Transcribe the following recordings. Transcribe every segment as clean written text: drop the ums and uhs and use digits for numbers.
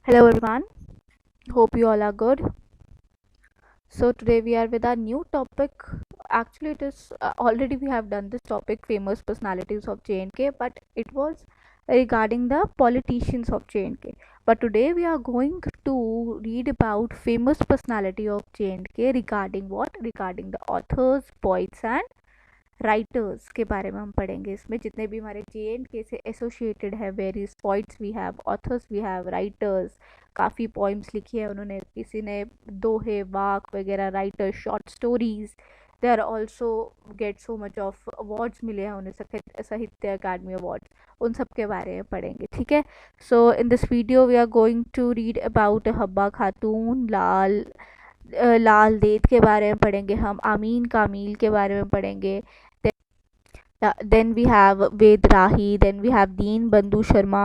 Hello everyone, hope you all are good. So today we are with our new topic. Actually, it is already we have done this topic, famous personalities of J&K, but it was regarding the politicians of J&K. But today we are going to read about famous personality of J&K regarding what? Regarding the authors, poets and writers के बारे में हम पढ़ेंगे। इसमें जितने भी हमारे J&K से एसोसिएटेड है, various poets we have, authors we have, writers, काफ़ी पोइम्स लिखी है उन्होंने, किसी ने दोहे, वाक वगैरह, writers, short stories. They are also get so much of awards मिले हैं उन्हें, साहित्य अकादमी अवार्ड्स, उन सब के बारे में पढ़ेंगे। ठीक है, so in this video we are going to read about Habba Khatoon, Lal देद के बारे में पढ़ेंगे हम, आमीन कामील के बारे में पढ़ेंगे। Then we have Ved Rahi, then we have Deen Bandhu Sharma,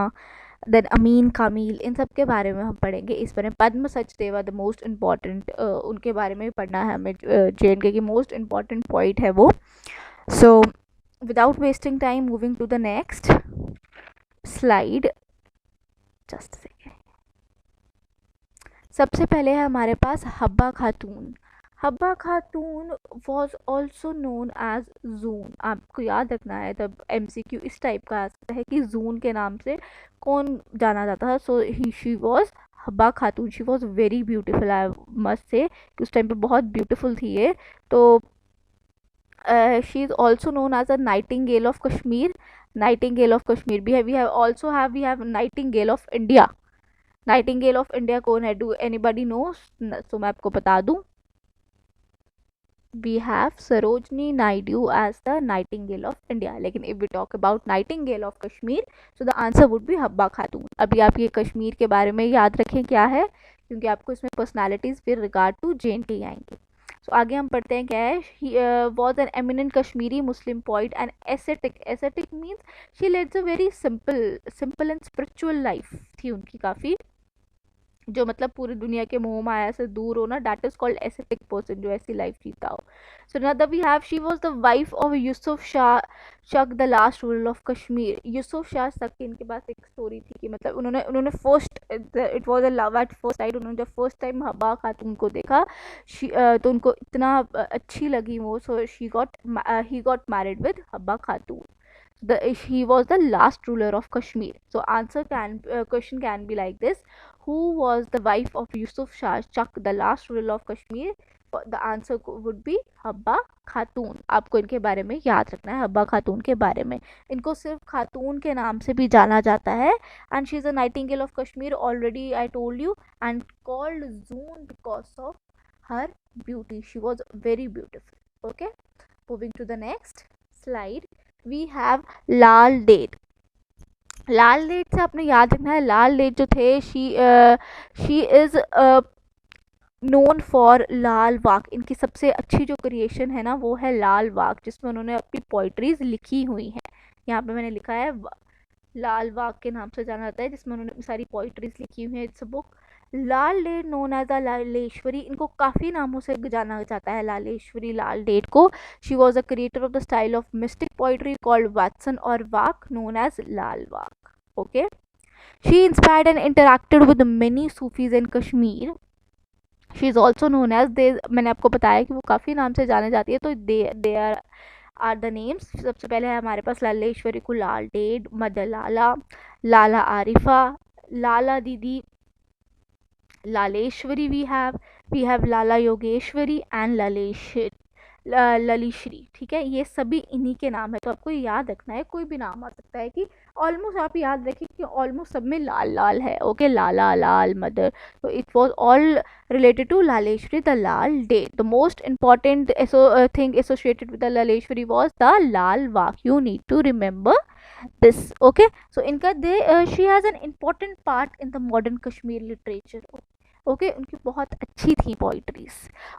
then Amin Kamil, इन सब के बारे में हम पढ़ेंगे। इस बारे में Padma Sachdeva the most important, उनके बारे में भी पढ़ना है हमें। J&K की मोस्ट इम्पॉर्टेंट पॉइंट है वो। So without wasting time, moving to the next slide. Just second. सबसे पहले है हमारे पास Habba Khatoon. Habba Khatoon was also known as Zoon. आपको याद रखना है, तब MCQ इस टाइप का आ सकता है कि जून के नाम से कौन जाना जाता है। So she was Habba Khatoon, she was very beautiful. I must से कि उस टाइम पे बहुत ब्यूटीफुल थी ये। तो she is also known as a nightingale of Kashmir. Nightingale of Kashmir भी है। We have nightingale of India. Nightingale of India कौन है? Do anybody no? सो मैं आपको बता दूं, we have Sarojini Naidu as the Nightingale of India. लेकिन if we talk about Nightingale of Kashmir, so the answer would be Habba खातून। अभी आप ये कश्मीर के बारे में याद रखें क्या है, क्योंकि आपको इसमें पर्सनालिटीज फिर रिगार्ड टू J&K आएंगे। सो आगे हम पढ़ते हैं क्या है। Was an eminent Kashmiri Muslim poet and ascetic. Ascetic means she leads a very simple and spiritual life थी उनकी, काफ़ी जो मतलब पूरी दुनिया के मोह माया से दूर हो ना, that is called ascetic person, जो ऐसी लाइफ जीता हो। So another we have, she was the wife of Yusuf Shah Shak, the last ruler of Kashmir. Yusuf Shah Shak की इनके पास एक स्टोरी थी कि मतलब उन्होंने first, it was a love at first sight. उन्होंने जब फर्स्ट टाइम हब्बा खातून को देखा, तो उनको इतना अच्छी लगी वो, so he got married with Habba Khatoon. He was the last ruler of Kashmir. So question can be like this: who was the wife of Yusuf Shah Chak, the last ruler of Kashmir? The answer would be Habba खातून। आपको इनके बारे में याद रखना है, हब्बा खातून के बारे में। इनको सिर्फ खातून के नाम से भी जाना जाता है। And she is a nightingale of Kashmir, already I told you, and called Zoon because of her beauty. She was very beautiful. Okay, moving to the next slide, we have Lal Ded. Lal Ded से आपने याद रखना है, लाल देद जो थे, she is known for Lal Vakh. इनकी सबसे अच्छी जो क्रिएशन है ना, वो है लाल वाक, जिसमें उन्होंने अपनी पोइट्रीज लिखी हुई हैं। यहाँ पे मैंने लिखा है लाल वाक के नाम से जाना जाता है, जिसमें उन्होंने अपनी सारी पोइट्रीज लिखी हुई हैं। It's a book. Lal Ded known as a Laleshwari, इनको काफ़ी नामों से जाना जाता है लालेश्वरी, लाल डेट को। She was a creator of the style of mystic poetry called Vatsun और Vakh, known as Lal Vakh. Okay, she inspired and interacted with many Sufis in Kashmir. She is also known as, दे मैंने आपको बताया कि वो काफ़ी नाम से जाने जाती है, तो दे आर द नेम्स। सबसे पहले है हमारे पास लालेश्वरी को Lal Ded, mother Lala, Lala Arifa, Lala Didi, Laleshwari we have Lala Yogeshwari and Lalishri. ठीक है, ये सभी इन्हीं के नाम है। तो आपको याद रखना है, कोई भी नाम आ सकता है, कि ऑलमोस्ट आप याद रखिए कि ऑलमोस्ट सब में लाल लाल है। ओके, लाला, लाल, मदर, तो it was all related to Laleshwari, the Lal Day. The most important thing associated with the Laleshwari was the Lal Vak. You need to remember this. Okay, so she has an important part in the modern Kashmir literature. Okay, उनकी बहुत अच्छी थी poetries.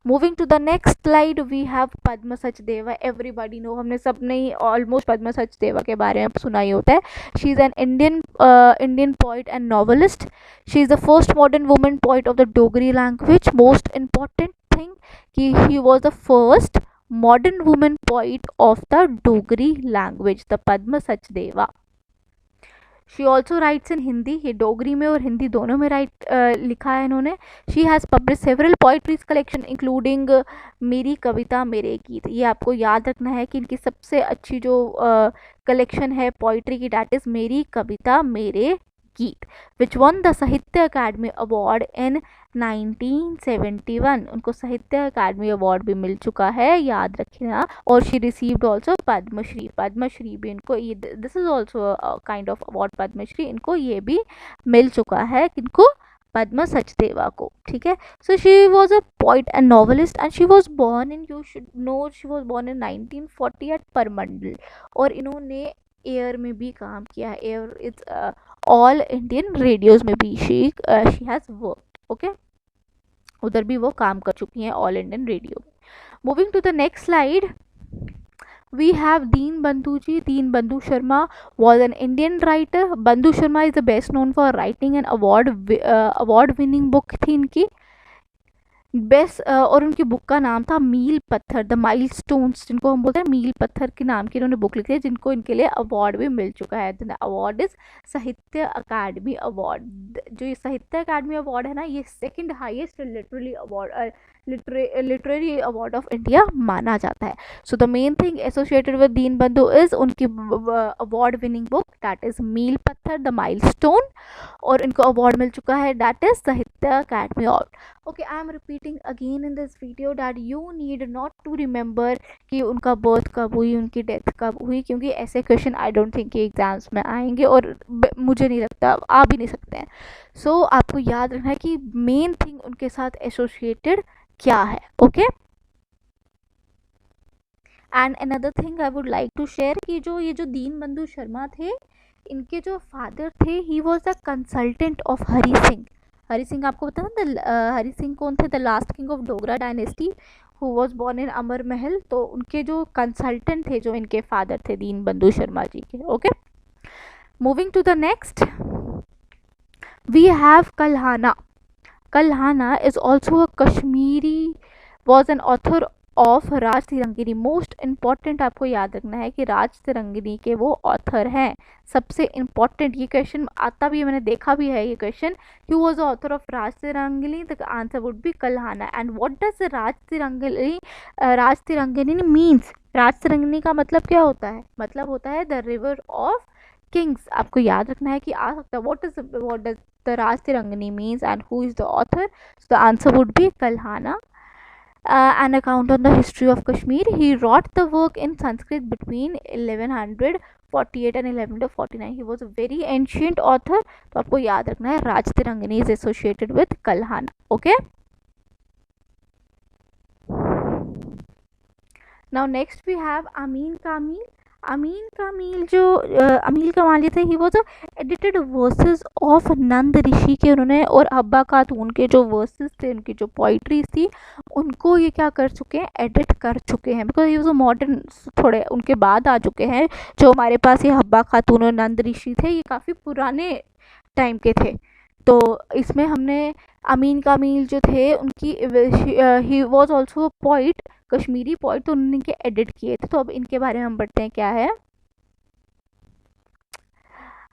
Moving to the next slide, we have Padma Sachdeva. Everybody know, हमने सब ने almost पद्म सचदेवा के बारे में सुना ही होता है। She is an Indian poet and novelist. She is the first modern women poet of the Dogri language. Most important thing कि he was the first modern women poet of the Dogri language, the Padma Sachdeva. She also writes in Hindi, ये डोगरी में और हिंदी दोनों में लिखा है इन्होंने. She has publish several poetries collection including मेरी कविता मेरे गीत. ये आपको याद रखना है कि इनकी सबसे अच्छी जो कलेक्शन है पोइट्री की, डैट इज़ मेरी कविता मेरे गीत, विच वन द साहित्य अकादमी अवार्ड इन 1971. उनको साहित्य अकादमी अवार्ड भी मिल चुका है, याद रखना. और she received also Padma Shri. Padma Shri भी इनको, ये this is also kind of award. Padma Shri इनको ये भी मिल चुका है, किनको, पद्मा सचदेवा को. ठीक है. So she was a poet and novelist and she was born in, you should know, she was born in 1940 at Purmandal. और इन्होंने एयर में भी काम किया. AIR is all Indian radios में भी शी हैज़ वर्क. ओके, उधर भी वो काम कर चुकी हैं, all India radio. Moving to the next slide, we have Deen Bandhu ji. Deen Bandhu Sharma was an Indian writer. Bandhu Sharma is the best known for writing an award winning book थी इनकी बेस्ट. और उनकी बुक का नाम था मील पत्थर, द माइल स्टोन्स, जिनको हम बोलते हैं मील पत्थर के नाम की इन्होंने बुक लिखी है, जिनको इनके लिए अवार्ड भी मिल चुका है. द अवार्ड इज साहित्य अकादमी अवार्ड. जो ये साहित्य अकादमी अवार्ड है ना, ये second highest literary award, literary award of India माना जाता है. So the main thing associated with Deen Bandhu is उनकी award winning book, that is मील पत्थर द माइल स्टोन. और इनको अवार्ड मिल चुका है, दैट इज साहित्य अकादमी award. Okay, I am repeating again in this video that you need not to remember कि उनका बर्थ कब हुई, उनकी डेथ कब हुई, क्योंकि ऐसे क्वेश्चन आई डोंट थिंक कि एग्जाम्स में आएंगे और मुझे नहीं लगता आ भी नहीं सकते हैं. सो आपको याद रखना है कि मेन थिंग उनके साथ एसोसिएटेड क्या है. Okay, and another thing I would like to share कि जो ये जो दीन बंधु शर्मा थे, इनके जो फादर थे, he was the consultant of Hari Singh. Hari Singh आपको पता है हरि सिंह कौन थे, the last king of Dogra dynasty who was born in Amar Mahal. तो उनके जो कंसल्टेंट थे, जो इनके फादर थे दीन बंधु शर्मा जी के. Okay, moving to the next, we have Kalhana. Kalhana is also a Kashmiri, was an author of Raj Tarangini. Most important आपको याद रखना है कि राज तिरंगिनी के वो ऑथर हैं. सबसे इम्पॉर्टेंट ये क्वेश्चन आता भी है, मैंने देखा भी है ये question, who was the author of Raj Tarangini. The answer would be Kalhana. And what does Raj Tarangini means. Raj Tarangini का मतलब क्या होता है, मतलब होता है द रिवर ऑफ किंग्स. आपको याद रखना है कि आ सकता है what does the Raj Tarangini means and who is the author. So the answer would be Kalhana. An account on the history of Kashmir. He wrote the work in Sanskrit between 1148 and 1149. He was a very ancient author. तो आपको याद रखना है राज तिरंगिनी is associated with Kalhana. Okay. Now next we have Amin Kamil. अमीन कामिल जो अमील कमाल थे, he was edited verses of Nand Rishi के. उन्होंने और हब्बा खातून के जो वर्सेस थे, उनकी जो पोइट्रीज थी, उनको ये क्या कर चुके हैं, एडिट कर चुके हैं. बिकॉज ये जो मॉडर्न थोड़े उनके बाद आ चुके हैं. जो हमारे पास ये हब्बा खातून और नंद ऋषि थे, ये काफ़ी पुराने टाइम के थे. तो इसमें हमने अमीन कामिल जो थे उनकी, he was also poet, Kashmiri poet, तो उन्होंने इनके एडिट किए थे. तो अब इनके बारे में हम पढ़ते हैं क्या है.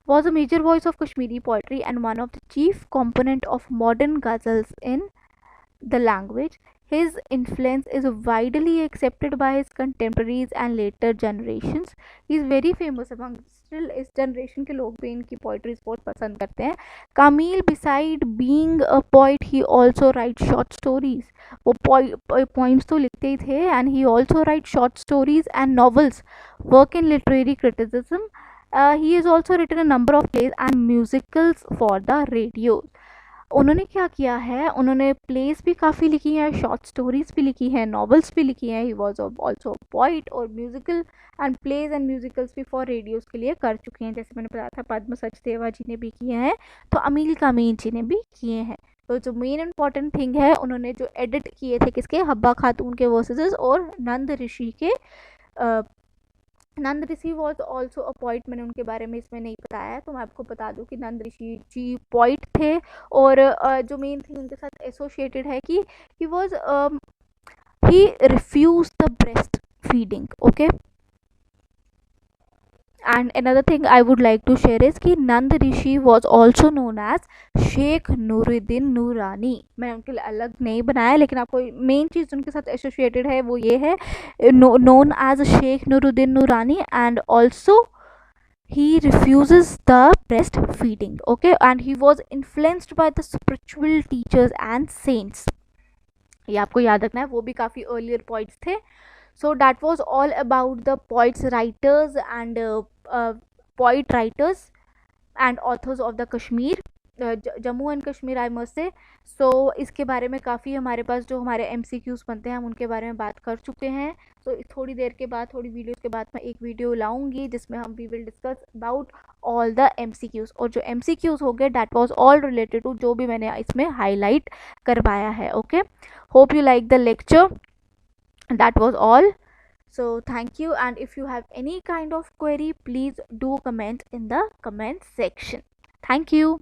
was a major voice of Kashmiri poetry and one of the chief component of modern ghazals in the language. His influence is widely accepted by his contemporaries and later generations. He is very famous among, still इस generation के लोग भी इनकी poetries बहुत पसंद करते हैं. Kamil, beside being a poet, he also writes short stories. वो poems तो लिखते ही थे, and he also writes short stories and novels. Work in literary criticism. He has also written a number of plays and musicals for the radio. उन्होंने क्या किया है, उन्होंने place भी काफ़ी लिखी हैं, शॉर्ट स्टोरीज भी लिखी हैं, नॉवेल्स भी लिखी हैं. ही वॉज ऑल्सो पोइट, और musical and plays and musicals भी फॉर रेडियोज़ के लिए कर चुके हैं. जैसे मैंने बताया था पद्म सचदेवा जी ने भी किए हैं, तो अमील कामीन जी ने भी किए हैं. तो जो मेन इंपॉर्टेंट थिंग है, उन्होंने जो एडिट किए थे किसके, हब्बा खातून के वर्सेस और नंद ऋषि के. नंद ऋषि वॉज ऑल्सो अ पोइट. मैंने उनके बारे में इसमें नहीं बताया है, तो मैं आपको बता दूं कि नंद ऋषि जी पोइट थे. और जो मेन थिंग उनके साथ एसोसिएटेड है कि he was he refuse the breast feeding. Okay, And another thing I would like to share is कि नंद ऋषि was also known as Sheikh Nooruddin नूरानी. मैंने उनके लिए अलग नहीं बनाया, लेकिन आपको मेन चीज़ उनके साथ एसोसिएटेड है वो ये है, known as शेख नूरुद्दीन नूरानी. And also he refuses the breastfeeding. Okay, and he was influenced by the spiritual teachers and saints. ये आपको याद रखना है, वो भी काफ़ी अर्लियर पॉइंट्स थे. So that was all about the poets, writers and poet writers and authors of the Kashmir, Jammu and Kashmir I must say. So इसके बारे में काफ़ी हमारे पास जो हमारे MCQs बनते हैं हम उनके बारे में बात कर चुके हैं. तो थोड़ी देर के बाद, थोड़ी वीडियोस के बाद मैं एक वीडियो लाऊंगी जिसमें हम we will discuss about all the MCQs. और जो MCQs हो गए that was all related to जो भी मैंने इसमें हाईलाइट करवाया है. Okay, hope you like the lecture. That was all. So thank you, and if you have any kind of query, please do comment in the comment section. Thank you.